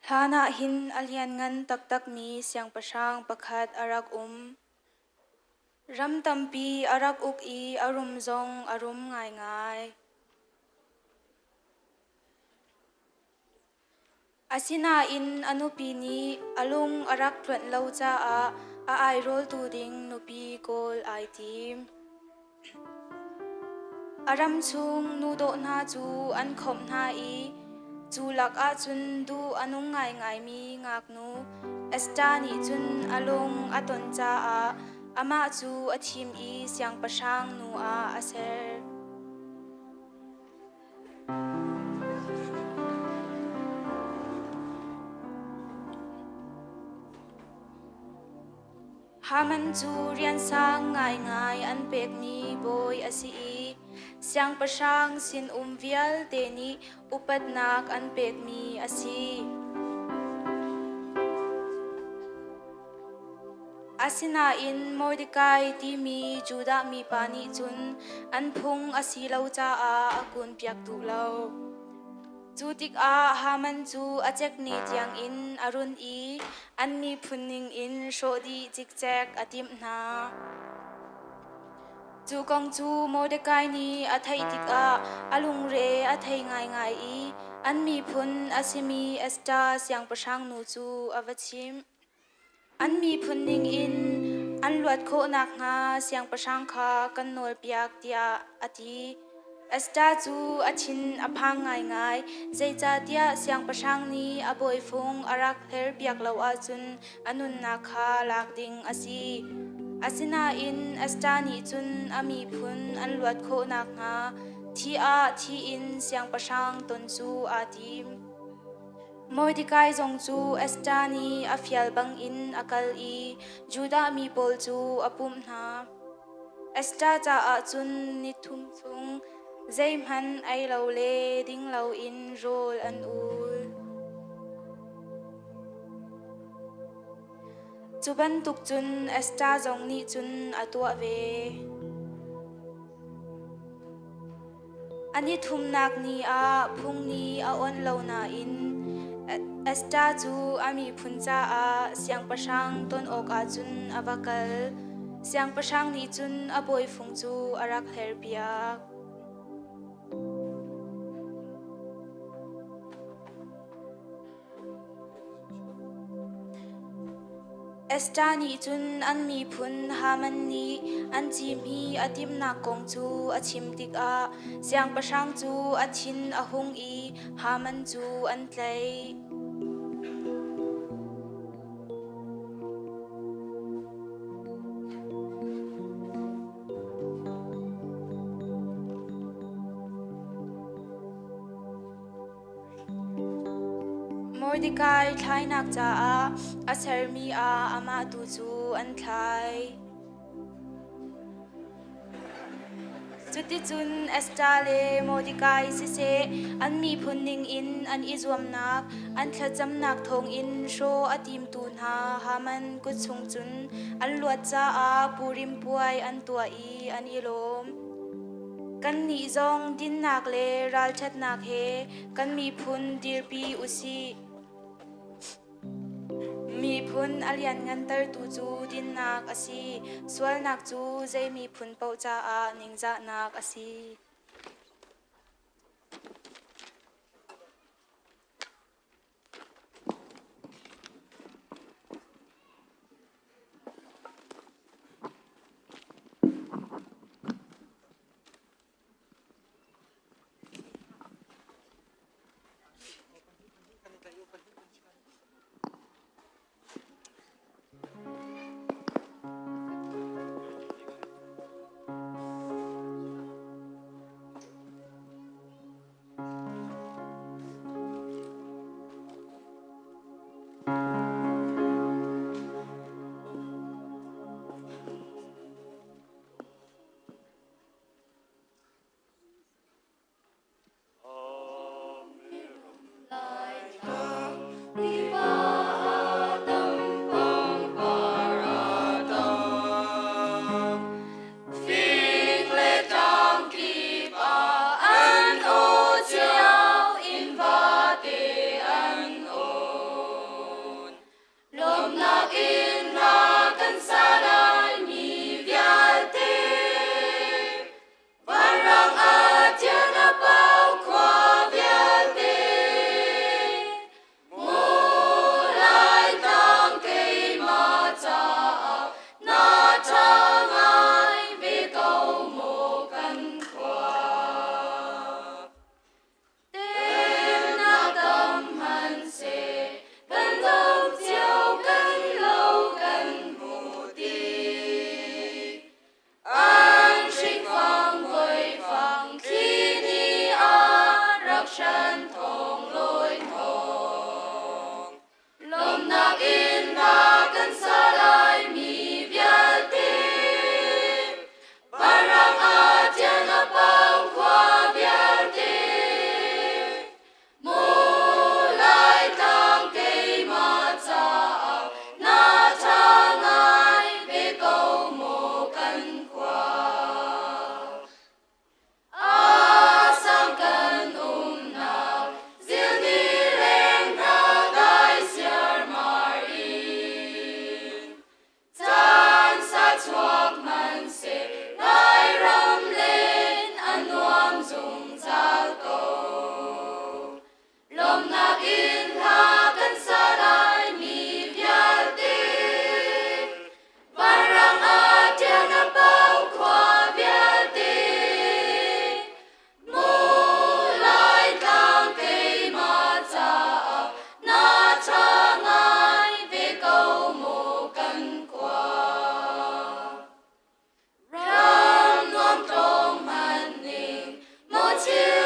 Thana hin alian ngan tak mi siang pasang pakhat arak ram tampi arak uk I arum zong arum ngai asina in anupi ni alung arak tuan lau cha a ai rol tu ding nupi kol ai tim aram chung nu do na chu an khom na I chu lak a chun du anung ngai mi ngak nu esta ni chun alung aton cha ama chu athim I siang pasang nu aser Haman chu rian sang ngai an pek ni boy asi siang pasang sin vial te ni upat nak an pek mi asi asina in Mordecai ti mi Juda mi pani chun an phung asi lo cha akun piak tu lo chutik haman chu achek ni tiang in arun I an mi phunning in shodi chikchek atim na chu kong chu Mordecai ni athai tik alung re athai ngai I an mi phun asimi esta siang pasang nu chu avachim an mi phunning in an luat kho nak nga siang pasang kha kan nol piak tia ati esta chu achin aphang ngai zai cha tia siang pasang ni aboi phung arak her piak lo chun anun na kha lak ding asi asina in esta ni chun ami phun an luat kho nak nga thi in siang pasang ton chu atim Mordecai zong chu esta ni afial bang in akal I Juda mi pol chu apum na esta cha chun ni thum chung zaim han ai lo le ding lo in rol an ul chuban tuk chun esta zong ni chun atua ve ani thum nak ni phung ni on lo na in esta chu ami phuncha siang pasang ton ok chun avakal siang pasang ni chun aboi phung chu arak herpiak esta ni chun an mi phun haman ni an chi mi atim na kong chu achim tik siang pasang chu achin ahung I haman chu an tlai Mordecai thlai nak cha asar mi ama tu chu an thlai chuti chun esta le Mordecai si se an mi phunning in an izuam nak an thlacham nak thong in sho atim tu na haman ku chung chun an luat cha purim puai an tua I an ilom kan ni zong din nak le ral that nak he kan mi phun dirpi usi mi phun alian ngan tar tu chu din nak asi swal nak chu zai mi phun pau cha ningza nak asi 切